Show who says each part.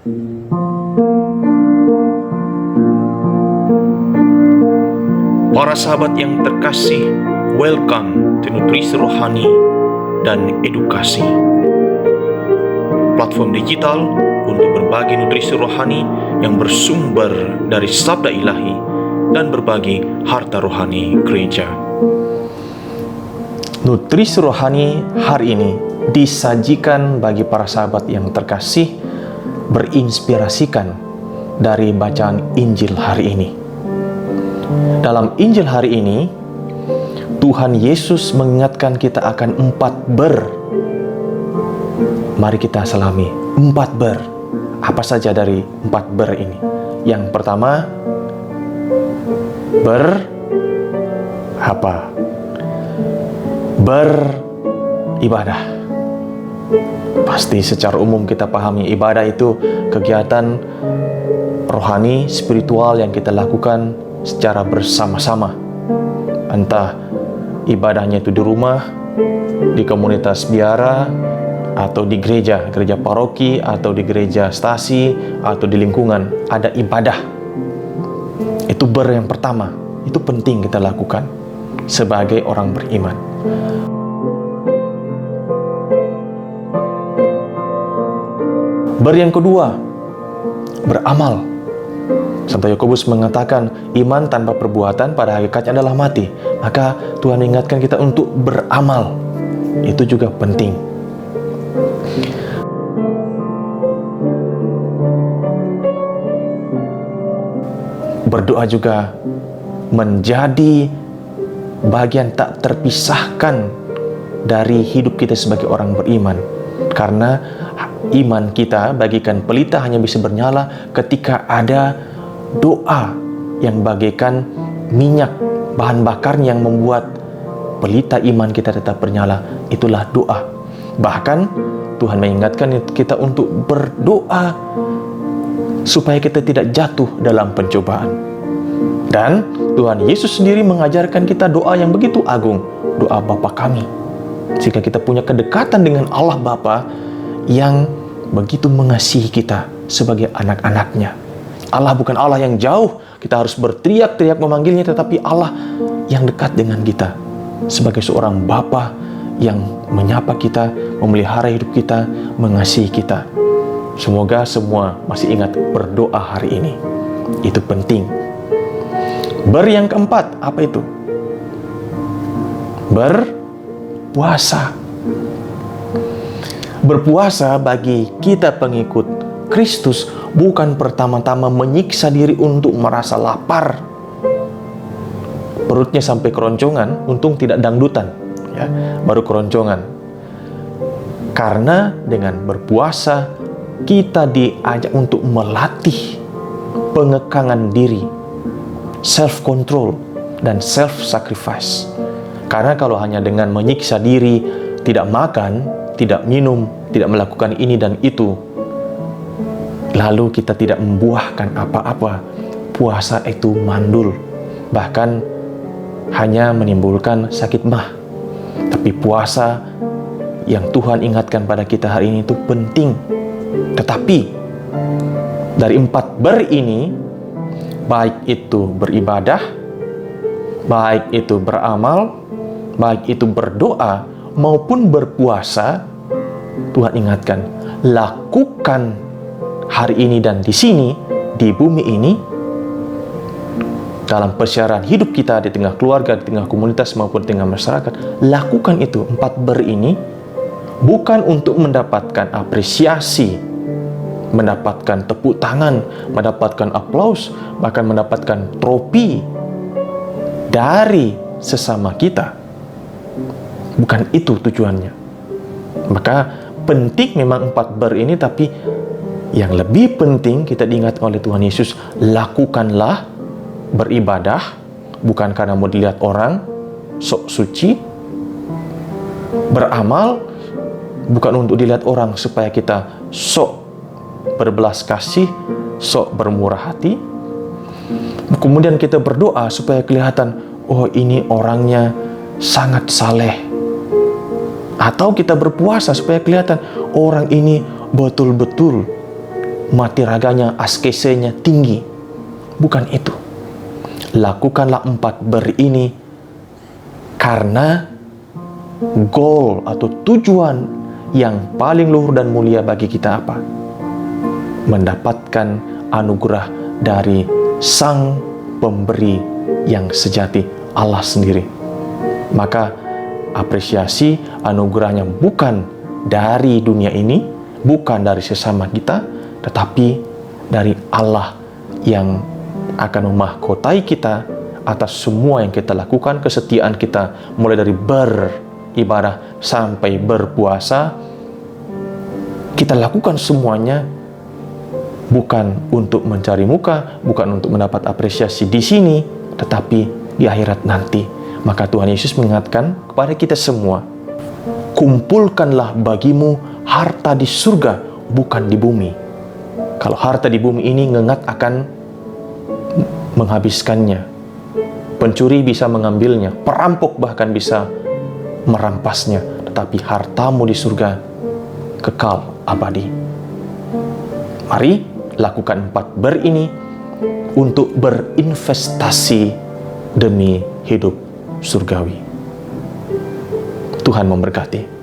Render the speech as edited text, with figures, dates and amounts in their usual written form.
Speaker 1: Para sahabat yang terkasih, welcome to Nutrisi Rohani dan Edukasi, platform digital untuk berbagi nutrisi rohani yang bersumber dari sabda ilahi dan berbagi harta rohani gereja. Nutrisi rohani hari ini disajikan bagi para sahabat yang terkasih, berinspirasikan dari bacaan Injil hari ini. Dalam Injil hari ini, Tuhan Yesus mengingatkan kita akan 4 ber. Mari kita selami 4 ber. Apa saja dari 4 ber ini? Yang pertama, beribadah. Pasti secara umum kita pahami ibadah itu kegiatan rohani, spiritual yang kita lakukan secara bersama-sama. Entah ibadahnya itu di rumah, di komunitas biara, atau di gereja paroki, atau di gereja stasi, atau di lingkungan, ada ibadah. Itu ber yang pertama. Itu penting kita lakukan sebagai orang beriman. Ber yang kedua, beramal. Santo Yakobus mengatakan iman tanpa perbuatan pada hakikatnya adalah mati. Maka Tuhan mengingatkan kita untuk beramal. Itu juga penting. Berdoa juga menjadi bagian tak terpisahkan dari hidup kita sebagai orang beriman. Karena iman kita bagikan pelita hanya bisa bernyala ketika ada doa yang bagaikan minyak, bahan bakar yang membuat pelita iman kita tetap bernyala. Itulah doa. Bahkan Tuhan mengingatkan kita untuk berdoa supaya kita tidak jatuh dalam pencobaan. Dan Tuhan Yesus sendiri mengajarkan kita doa yang begitu agung, doa Bapa kami. Jika kita punya kedekatan dengan Allah Bapa yang begitu mengasihi kita sebagai anak-anaknya. Allah bukan Allah yang jauh, kita harus berteriak-teriak memanggilnya, tetapi Allah yang dekat dengan kita sebagai seorang Bapa yang menyapa kita, memelihara hidup kita, mengasihi kita. Semoga semua masih ingat berdoa hari ini. Itu penting. Ber yang keempat, apa itu? Berpuasa. Berpuasa bagi kita pengikut Kristus bukan pertama-tama menyiksa diri untuk merasa lapar, perutnya sampai keroncongan. Untung tidak dangdutan, ya, baru keroncongan. Karena dengan berpuasa kita diajak untuk melatih pengekangan diri, self-control dan self-sacrifice. Karena kalau hanya dengan menyiksa diri, tidak makan, tidak minum, tidak melakukan ini dan itu, lalu kita tidak membuahkan apa-apa, puasa itu mandul, bahkan hanya menimbulkan sakit mah. Tapi puasa yang Tuhan ingatkan pada kita hari ini itu penting. Tetapi dari 4 ber ini, baik itu beribadah, baik itu beramal, baik itu berdoa maupun berpuasa, Tuhan ingatkan, lakukan hari ini dan di sini, di bumi ini, dalam persiaran hidup kita, di tengah keluarga, di tengah komunitas maupun di tengah masyarakat. Lakukan itu 4 ber ini bukan untuk mendapatkan apresiasi, mendapatkan tepuk tangan, mendapatkan aplaus, bahkan mendapatkan trofi dari sesama kita. Bukan itu tujuannya. Maka penting memang 4 ber ini, tapi yang lebih penting kita diingat oleh Tuhan Yesus, lakukanlah beribadah bukan karena mau dilihat orang, sok suci. Beramal bukan untuk dilihat orang supaya kita sok berbelas kasih, sok bermurah hati. Kemudian kita berdoa supaya kelihatan, oh ini orangnya sangat saleh. Atau kita berpuasa supaya kelihatan orang ini betul-betul mati raganya, askesenya tinggi. Bukan itu. Lakukanlah 4 ber ini karena goal atau tujuan yang paling luhur dan mulia bagi kita apa? Mendapatkan anugerah dari Sang Pemberi yang sejati, Allah sendiri. Maka apresiasi anugerahnya bukan dari dunia ini, bukan dari sesama kita, tetapi dari Allah yang akan memahkotai kita atas semua yang kita lakukan, kesetiaan kita mulai dari beribadah sampai berpuasa. Kita lakukan semuanya bukan untuk mencari muka, bukan untuk mendapat apresiasi di sini, tetapi di akhirat nanti. Maka Tuhan Yesus mengingatkan kepada kita semua, kumpulkanlah bagimu harta di surga, bukan di bumi. Kalau harta di bumi ini ngengat akan menghabiskannya. Pencuri bisa mengambilnya, perampok bahkan bisa merampasnya. Tetapi hartamu di surga kekal abadi. Mari lakukan 4 ber ini untuk berinvestasi demi hidup surgawi. Tuhan memberkati.